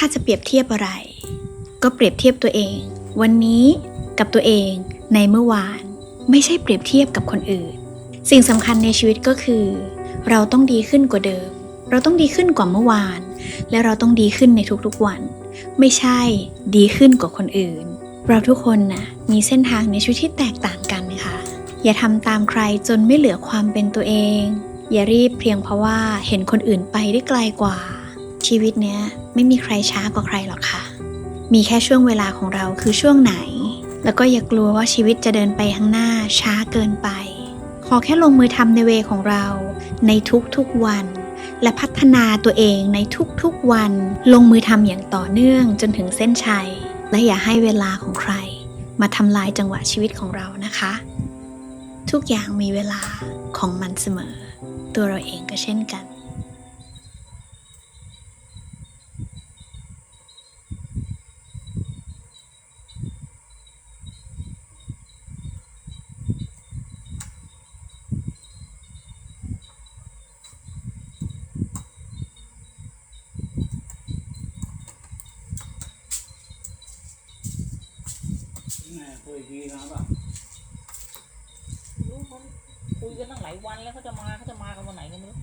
ถ้าจะเปรียบเทียบอะไรก็เปรียบเทียบตัวเองวันนี้กับตัวเองในเมื่อวานไม่ใช่เปรียบเทียบกับคนอื่นสิ่งสำคัญในชีวิตก็คือเราต้องดีขึ้นกว่าเดิมเราต้องดีขึ้นกว่าเมื่อวานและเราต้องดีขึ้นในทุกๆวันไม่ใช่ดีขึ้นกว่าคนอื่นเราทุกคนน่ะมีเส้นทางในชีวิตที่แตกต่างกันค่ะอย่าทำตามใครจนไม่เหลือความเป็นตัวเองอย่ารีบเพียงเพราะว่าเห็นคนอื่นไปได้ไกลกว่าชีวิตเนี้ยไม่มีใครช้ากว่าใครหรอกค่ะมีแค่ช่วงเวลาของเราคือช่วงไหนแล้วก็อย่ากลัวว่าชีวิตจะเดินไปข้างหน้าช้าเกินไปขอแค่ลงมือทำในเวของเราในทุกๆวันและพัฒนาตัวเองในทุกๆวันลงมือทำอย่างต่อเนื่องจนถึงเส้นชัยและอย่าให้เวลาของใครมาทำลายจังหวะชีวิตของเรานะคะทุกอย่างมีเวลาของมันเสมอตัวเราเองก็เช่นกันคุยดีครับอ่ะรู้เขาคุยกันตั้งหลายวันแล้วเขาจะมากันวันไหนกันไม่รู้